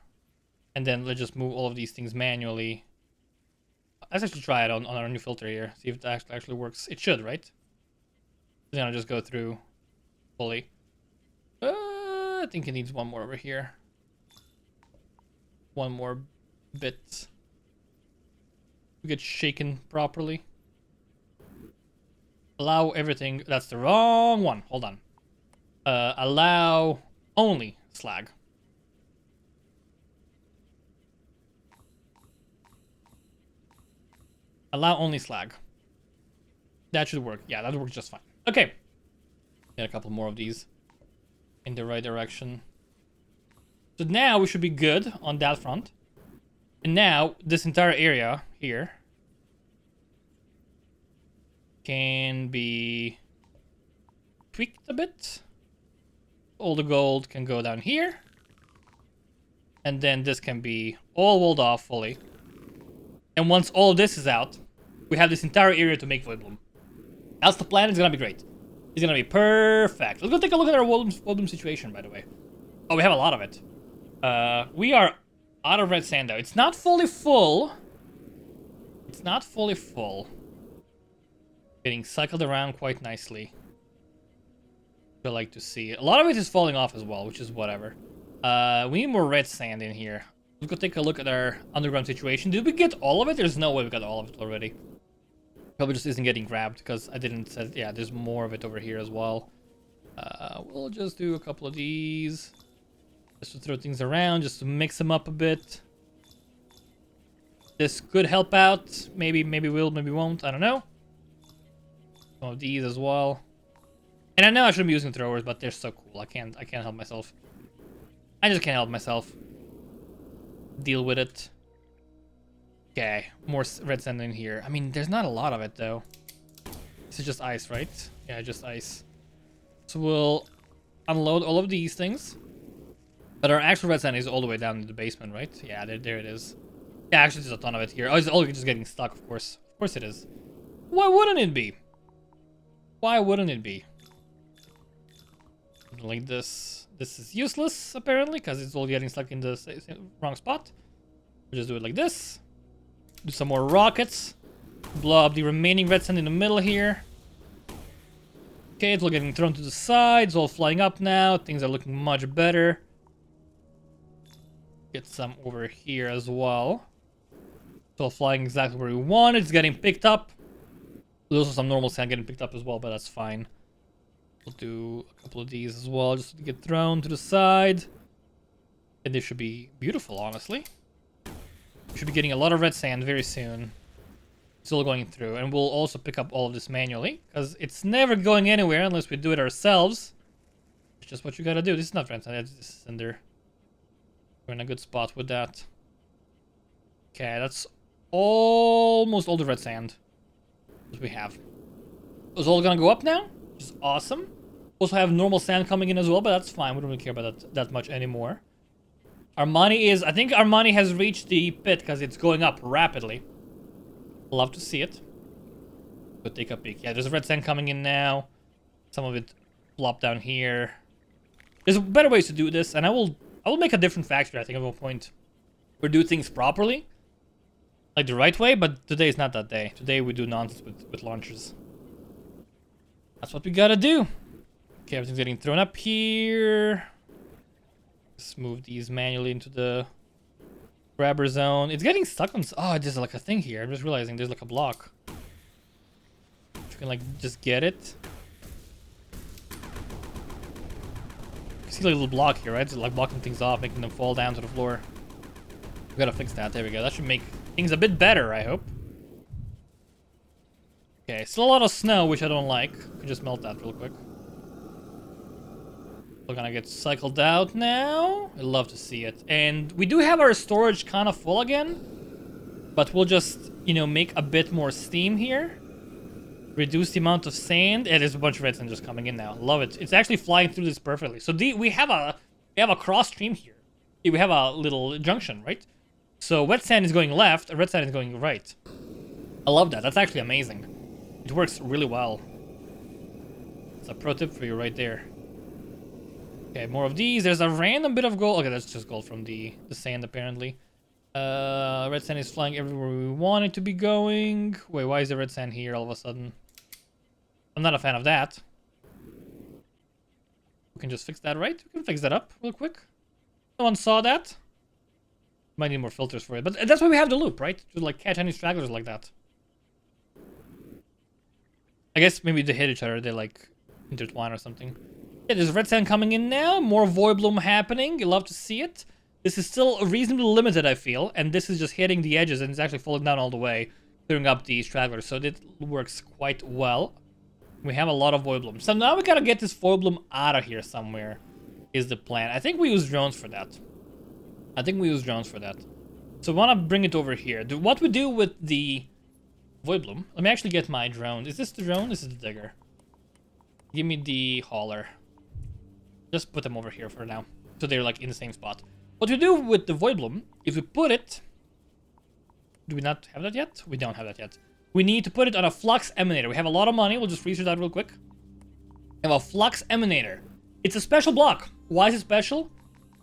And then let's just move all of these things manually. Let's actually try it on our new filter here. See if it actually works. It should, right? It's gonna just go through fully. I think it needs one more over here. One more bit. To get shaken properly. Allow everything. That's the wrong one. Hold on. Allow only slag. Allow only slag. That should work. Yeah, that works just fine. Okay. Get a couple more of these in the right direction. So now we should be good on that front. And now this entire area here can be tweaked a bit. All the gold can go down here. And then this can be all walled off fully. And once all of this is out, we have this entire area to make Void Bloom. That's the plan. It's gonna be great. It's gonna be perfect. Let's go take a look at our Void Bloom situation, by the way. Oh, we have a lot of it. We are out of red sand, though. It's not fully full. It's not fully full. Getting cycled around quite nicely. I like to see. A lot of it is falling off as well, which is whatever. We need more red sand in here. Let's go take a look at our underground situation. Did we get all of it? There's no way we got all of it already. Probably just isn't getting grabbed because I didn't say, yeah, there's more of it over here as well. We'll just do a couple of these. Just to throw things around, just to mix them up a bit. This could help out. Maybe will, maybe won't. I don't know. Some of these as well. And I know I shouldn't be using throwers, but they're so cool. I can't help myself. I just can't help myself. Deal with it. Okay, more red sand in here. I mean, there's not a lot of it though. This is just ice, right? Yeah, just ice. So we'll unload all of these things. But our actual red sand is all the way down in the basement, right? Yeah, there it is. Yeah, actually there's a ton of it here. Oh, it's all just getting stuck, of course. Of course it is. Why wouldn't it be? Why wouldn't it be? Like this. This is useless, apparently, because it's all getting stuck in the wrong spot. We'll just do it like this. Do some more rockets. Blow up the remaining red sand in the middle here. Okay, it's all getting thrown to the sides, all flying up now. Things are looking much better. Get some over here as well. It's all flying exactly where we want. It's getting picked up. There's also some normal sand getting picked up as well, but that's fine. We'll do a couple of these as well, just to get thrown to the side. And this should be beautiful, honestly. We should be getting a lot of red sand very soon. Still going through. And we'll also pick up all of this manually, because it's never going anywhere unless we do it ourselves. It's just what you gotta do. This is not red sand, this is cinder. We're in a good spot with that. Okay, that's almost all the red sand that we have. It's all gonna go up now, which is awesome. Also have normal sand coming in as well, but that's fine. We don't really care about that much anymore. Our money is... I think our money has reached the pit because it's going up rapidly. Love to see it. Go take a peek. Yeah, there's red sand coming in now. Some of it plop down here. There's better ways to do this, and I will make a different factory, I think, at one point. Or do things properly. Like the right way, but today is not that day. Today we do nonsense with launchers. That's what we gotta do. Okay, everything's getting thrown up here. Let's move these manually into the grabber zone. It's getting stuck on... Oh, there's like a thing here. I'm just realizing there's like a block. If you can like just get it. You see like a little block here, right? It's like blocking things off, making them fall down to the floor. We gotta fix that. There we go. That should make things a bit better, I hope. Okay, still a lot of snow, which I don't like. We can just melt that real quick. We're gonna get cycled out now. I'd love to see it. And we do have our storage kind of full again. But we'll just, you know, make a bit more steam here. Reduce the amount of sand. And there's a bunch of red sand just coming in now. Love it. It's actually flying through this perfectly. So we have a cross stream here. We have a little junction, right? So wet sand is going left, and red sand is going right. I love that. That's actually amazing. It works really well. It's a pro tip for you right there. Okay, more of these. There's a random bit of gold. Okay, that's just gold from the sand, apparently. Red sand is flying everywhere we want it to be going. Wait, why is the red sand here all of a sudden? I'm not a fan of that. We can just fix that, right? We can fix that up real quick. No one saw that. Might need more filters for it, but that's why we have the loop, right? To like catch any stragglers like that. I guess maybe they hit each other, they like intertwine or something. Yeah, there's red sand coming in now, more void bloom happening. You love to see it. This is still reasonably limited, I feel, and this is just hitting the edges and it's actually falling down all the way, clearing up the stragglers, so it works quite well. We have a lot of void bloom. So now we gotta get this void bloom out of here somewhere, is the plan. I think we use drones for that. So we wanna bring it over here. What we do with the void bloom, let me actually get my drone. Is this the drone? This is the digger. Give me the hauler. Just put them over here for now. So they're like in the same spot. What we do with the void bloom is we put it... Do we not have that yet? We don't have that yet. We need to put it on a Flux emanator. We have a lot of money. We'll just research that real quick. We have a Flux emanator. It's a special block. Why is it special?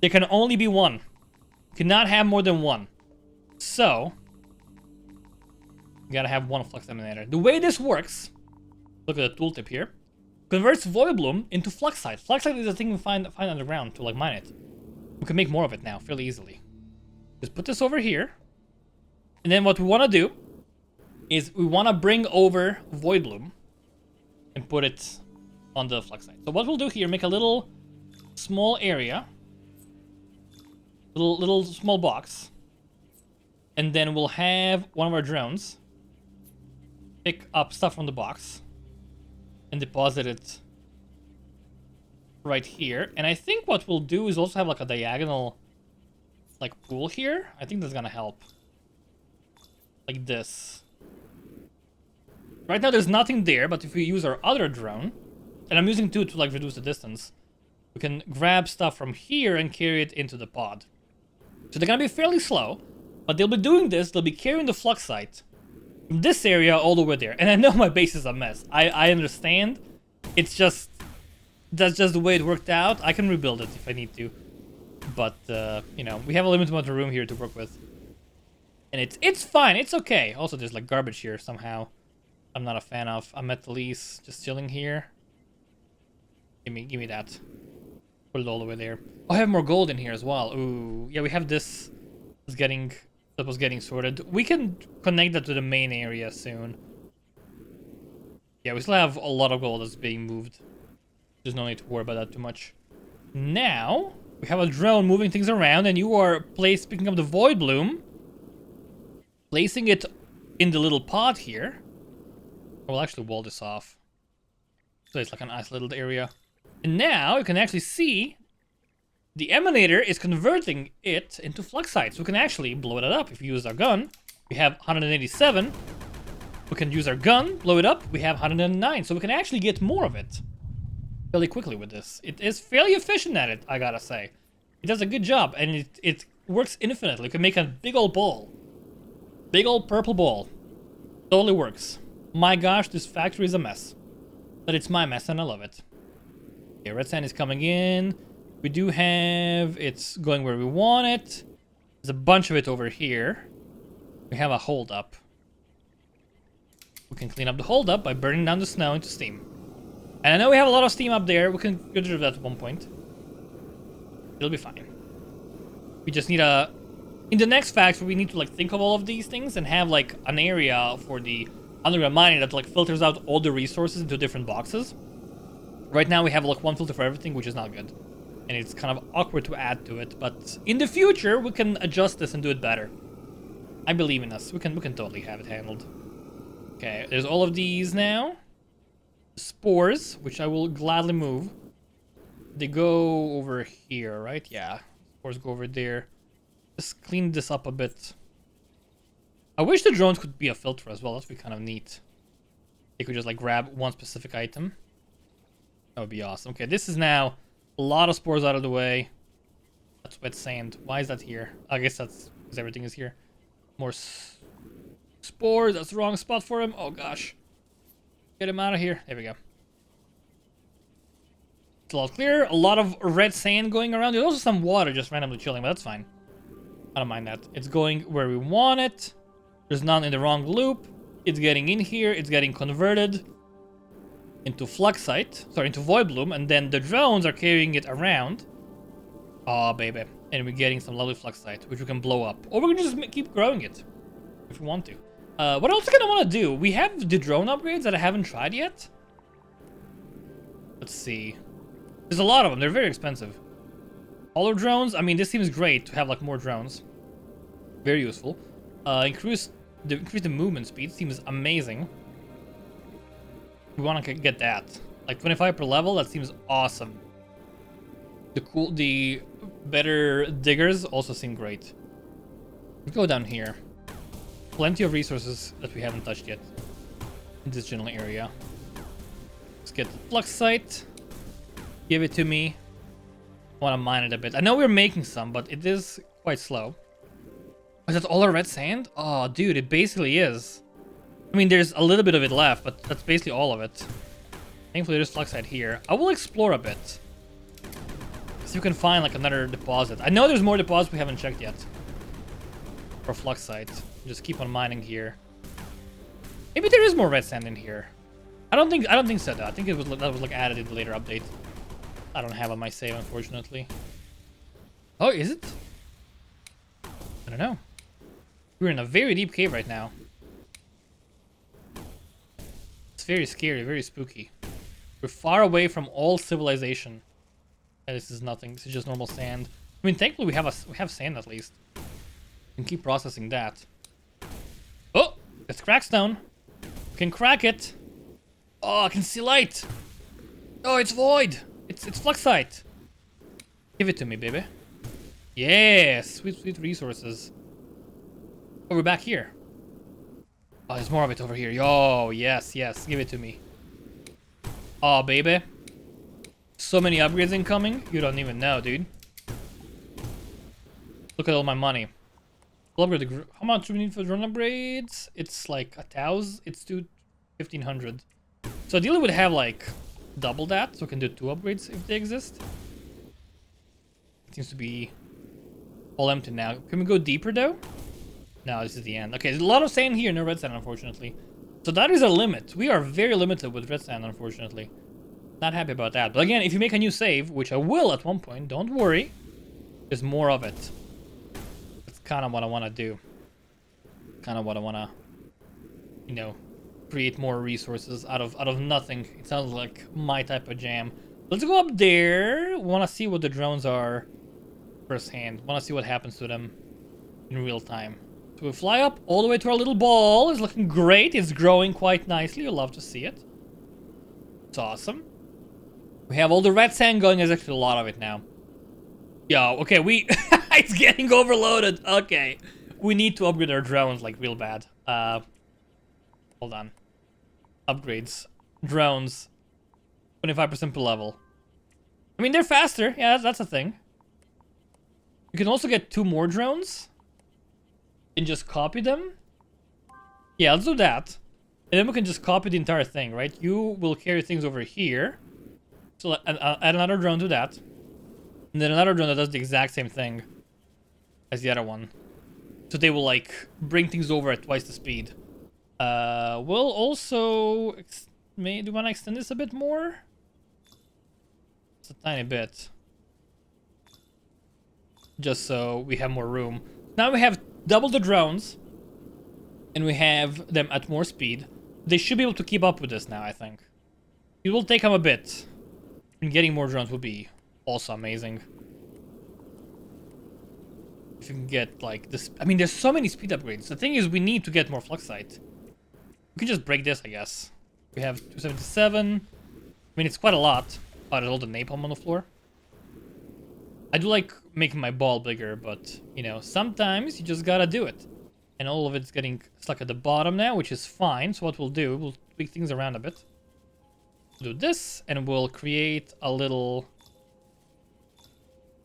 There can only be one. You cannot have more than one. So, you gotta have one Flux emanator. The way this works, look at the tooltip here, converts void bloom into fluxite. Fluxite is a thing we find underground to like mine it. We can make more of it now fairly easily. Just put this over here. And then what we want to do is we want to bring over void bloom and put it on the fluxite. So what we'll do here, make a little small area, little small box, and then we'll have one of our drones pick up stuff from the box and deposit it right here. And I think what we'll do is also have like a diagonal like pool here. I think that's gonna help. Like this. Right now there's nothing there, but if we use our other drone, and I'm using two to like reduce the distance, we can grab stuff from here and carry it into the pod. So they're gonna be fairly slow, but they'll be doing this, they'll be carrying the fluxite from this area all the way there. And I know my base is a mess. I understand. It's just, that's just the way it worked out. I can rebuild it if I need to. But, you know, we have a limited amount of room here to work with. And it's fine, it's okay. Also, there's like garbage here somehow. I'm not a fan of. I'm at the least just chilling here. Give me that. Put it all the way there. Oh, I have more gold in here as well. Ooh, yeah, we have this. That was getting sorted. We can connect that to the main area soon. Yeah, we still have a lot of gold that's being moved. There's no need to worry about that too much. Now we have a drone moving things around, and you are picking up the void bloom, placing it in the little pod here. We'll actually wall this off, so it's like an isolated area. And now you can actually see the emanator is converting it into fluxite. So we can actually blow it up if we use our gun. We have 187. We can use our gun, blow it up. We have 109. So we can actually get more of it fairly quickly with this. It is fairly efficient at it, I gotta say. It does a good job, and it works infinitely. You can make a big old ball. Big old purple ball. Totally works. My gosh, this factory is a mess. But it's my mess and I love it. Okay, red sand is coming in. We do have... It's going where we want it. There's a bunch of it over here. We have a holdup. We can clean up the holdup by burning down the snow into steam. And I know we have a lot of steam up there. We can get rid of that at one point. It'll be fine. We just need a... In the next factory, we need to like think of all of these things and have like an area for the underground mining that like filters out all the resources into different boxes. Right now we have like one filter for everything, which is not good. And it's kind of awkward to add to it, but in the future we can adjust this and do it better. I believe in us. We can totally have it handled. Okay, there's all of these now. Spores, which I will gladly move. They go over here, right? Yeah. Spores go over there. Just clean this up a bit. I wish the drones could be a filter as well. That would be kind of neat. They could just like grab one specific item. That would be awesome. Okay, this is now a lot of spores out of the way. That's wet sand. Why is that here? I guess that's because everything is here. More spores. That's the wrong spot for him. Oh gosh. Get him out of here. There we go. It's a lot clearer. A lot of red sand going around. There's also some water just randomly chilling, but that's fine. I don't mind that. It's going where we want it. There's none in the wrong loop. It's getting in here. It's getting converted into fluxite. Sorry, into void bloom. And then the drones are carrying it around. Oh, baby. And we're getting some lovely fluxite, which we can blow up. Or we can just keep growing it if we want to. What else can I want to do? We have the drone upgrades that I haven't tried yet. Let's see. There's a lot of them. They're very expensive. Hauler drones. I mean, this seems great to have like more drones. Very useful. Increase the movement speed. Seems amazing. We want to get that. Like 25 per level, that seems awesome. The better diggers also seem great. Let's go down here. Plenty of resources that we haven't touched yet in this general area. Let's get the Flux site. Give it to me. I want to mine it a bit. I know we're making some, but it is quite slow. Is that all our red sand? Oh, dude, it basically is. I mean, there's a little bit of it left, but that's basically all of it. Thankfully, there's Fluxite here. I will explore a bit. See if we can find, like, another deposit. I know there's more deposits we haven't checked yet. For Fluxite. Just keep on mining here. Maybe there is more red sand in here. I don't think so, though. I think that was, like, added in the later update. I don't have on my save, unfortunately. Oh, is it? I don't know. We're in a very deep cave right now. It's very scary, very spooky. We're far away from all civilization. Yeah, this is nothing. This is just normal sand. I mean, thankfully we have sand at least. We can keep processing that. Oh, it's crackstone. We can crack it. Oh, I can see light. Oh, it's void. It's Fluxite. Give it to me, baby. Yes, sweet resources. Oh, we're back here. Oh, there's more of it over here. Yo, yes, give it to me. Oh, baby. So many upgrades incoming. You don't even know, dude. Look at all my money. We'll upgrade the how much do we need for drone upgrades? It's like 1,000. It's to 1,500. So ideally would have like double that, so we can do 2 upgrades if they exist. It seems to be all empty now. Can we go deeper though? No, this is the end. Okay, there's a lot of sand here, no red sand, unfortunately. So that is a limit. We are very limited with red sand, unfortunately. Not happy about that. But again, if you make a new save, which I will at one point, don't worry. There's more of it. That's kind of what I want to do. Kind of what I want to, you know, create more resources out of nothing. It sounds like my type of jam. Let's go up there. Want to see what the drones are firsthand. Want to see what happens to them in real time. So we fly up all the way to our little ball. It's looking great. It's growing quite nicely. You'll love to see it. It's awesome. We have all the red sand going. There's actually a lot of it now. Yo, okay, it's getting overloaded. Okay. We need to upgrade our drones like real bad. Hold on. Upgrades. Drones. 25% per level. I mean, they're faster. Yeah, that's a thing. You can also get 2 more drones. And just copy them. Yeah, let's do that. And then we can just copy the entire thing, right? You will carry things over here. So add another drone to that. And then another drone that does the exact same thing as the other one. So they will, like, bring things over at twice the speed. We'll also... do you want to extend this a bit more? It's a tiny bit. Just so we have more room. Now we have double the drones. And we have them at more speed. They should be able to keep up with this now, I think. It will take them a bit. And getting more drones would be also amazing. If you can get, like, this... I mean, there's so many speed upgrades. The thing is, we need to get more Fluxite. We can just break this, I guess. We have 277. I mean, it's quite a lot. Oh, there's all the napalm on the floor. I do like making my ball bigger, but, you know, sometimes you just gotta do it. And all of it's getting stuck at the bottom now, which is fine. So what we'll do, we'll tweak things around a bit. We'll do this, and we'll create a little,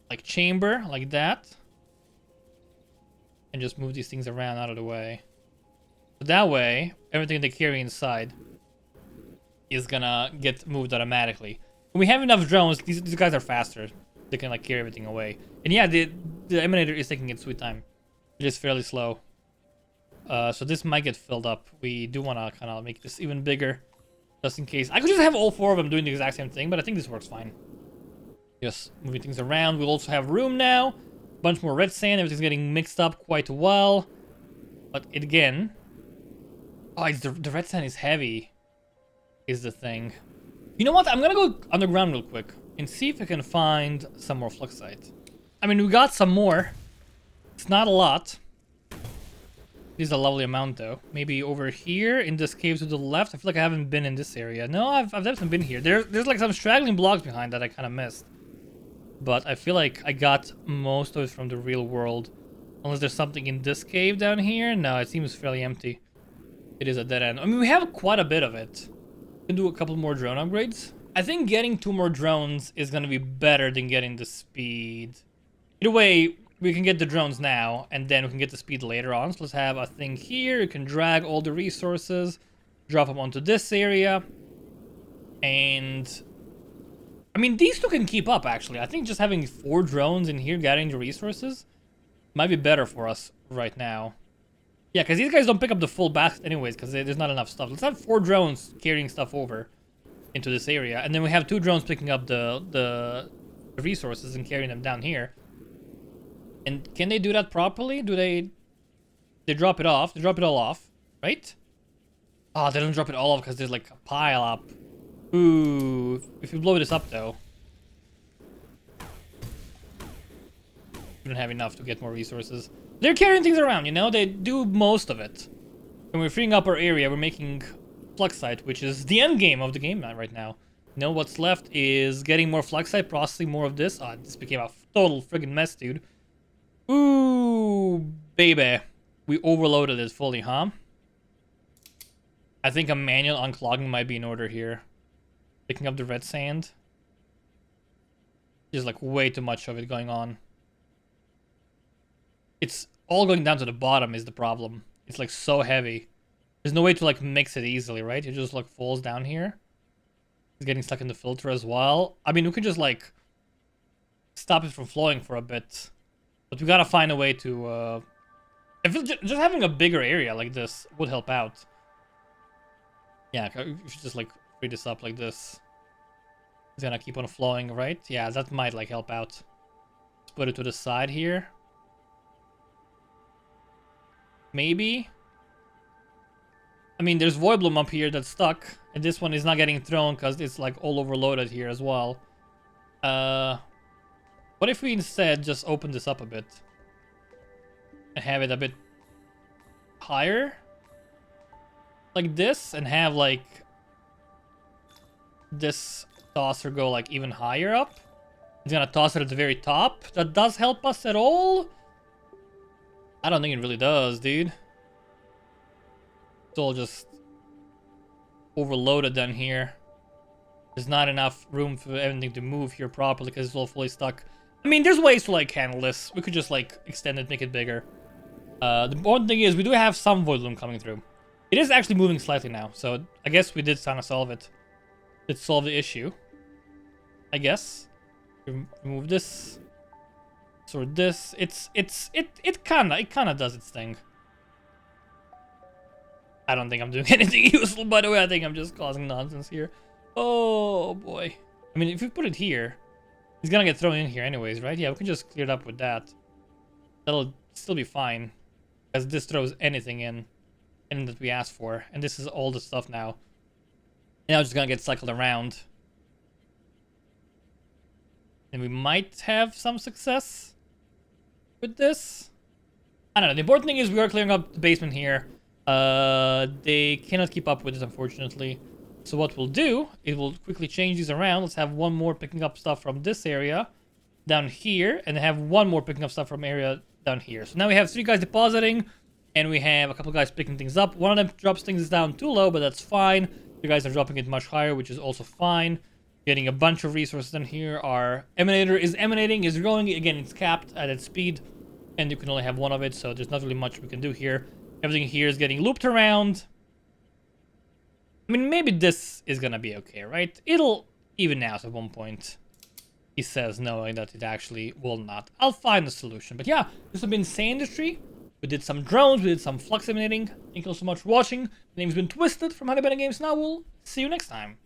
like, chamber, like that. And just move these things around out of the way. So that way, everything they carry inside is gonna get moved automatically. When we have enough drones, these guys are faster. They can, like, carry everything away. And yeah, the emanator is taking its sweet time. It is fairly slow. So this might get filled up. We do want to kind of make this even bigger, just in case. I could just have all 4 of them doing the exact same thing, but I think this works fine. Just moving things around. We'll also have room now. Bunch more red sand. Everything's getting mixed up quite well. But again... Oh, it's the red sand is heavy, is the thing. You know what? I'm going to go underground real quick and see if I can find some more Fluxite. I mean, we got some more. It's not a lot. This is a lovely amount, though. Maybe over here in this cave to the left. I feel like I haven't been in this area. No, I've definitely been here. There's like some straggling blocks behind that I kind of missed. But I feel like I got most of it from the real world. Unless there's something in this cave down here. No, it seems fairly empty. It is a dead end. I mean, we have quite a bit of it. We can do a couple more drone upgrades. I think getting 2 more drones is going to be better than getting the speed. Either way, we can get the drones now, and then we can get the speed later on. So let's have a thing here. You can drag all the resources, drop them onto this area. And I mean, these two can keep up, actually. I think just having 4 drones in here gathering the resources might be better for us right now. Yeah, because these guys don't pick up the full basket anyways, because there's not enough stuff. Let's have 4 drones carrying stuff over into this area. And then we have 2 drones picking up the resources and carrying them down here. And can they do that properly? Do they drop it off? They drop it all off, right? Oh, they don't drop it all off because there's like a pile up. Ooh, if we blow this up though. We don't have enough to get more resources. They're carrying things around, you know? They do most of it. When we're freeing up our area, we're making Fluxite, which is the end game of the game right now. You know, what's left is getting more Fluxite, processing more of this. Oh, this became a total friggin' mess, dude. Ooh, baby. We overloaded it fully, huh? I think a manual unclogging might be in order here. Picking up the red sand. There's like way too much of it going on. It's all going down to the bottom is the problem. It's like so heavy. There's no way to like mix it easily, right? It just like falls down here. It's getting stuck in the filter as well. I mean, we could just like stop it from flowing for a bit. But we gotta find a way to, I feel just having a bigger area like this would help out. Yeah, we should just like free this up like this. It's gonna keep on flowing, right? Yeah, that might like help out. Let's put it to the side here. Maybe. I mean, there's Void Bloom up here that's stuck. And this one is not getting thrown because it's like all overloaded here as well. What if we instead just open this up a bit? And have it a bit higher? Like this? And have like this tosser go like even higher up? It's gonna toss it at the very top. That does help us at all? I don't think it really does, dude. It's all just overloaded down here. There's not enough room for everything to move here properly because it's all fully stuck. I mean, there's ways to like handle this. We could just like extend it, make it bigger. The important thing is we do have some Void Loom coming through. It is actually moving slightly now, so I guess we did kind of solve it. Did solve the issue, I guess. Remove this. Sort this. It kind of does its thing. I don't think I'm doing anything useful, by the way. I think I'm just causing nonsense here. Oh boy. I mean, if we put it here, he's gonna get thrown in here anyways, right? Yeah, we can just clear it up with that. That'll still be fine, because this throws anything in that we asked for, and this is all the stuff now. And now it's just gonna get cycled around. And we might have some success with this. I don't know. The important thing is we are clearing up the basement here. They cannot keep up with it, unfortunately. So what we'll do is we'll quickly change these around. Let's have one more picking up stuff from this area down here, and have one more picking up stuff from area down here. So now we have 3 guys depositing, and we have a couple guys picking things up. One of them drops things down too low, but that's fine. The guys are dropping it much higher, which is also fine. Getting a bunch of resources in here. Our emanator is emanating, is growing. Again, it's capped at its speed, and you can only have one of it, so there's not really much we can do here. Everything here is getting looped around. I mean, maybe this is gonna be okay, right? It'll even out at one point. He says, knowing that it actually will not. I'll find a solution. But yeah, this has been Sandustry. We did some drones, we did some flux emanating. Thank you all so much for watching. My name's been Twisted from HoneyBunnyGames, and I will see you next time.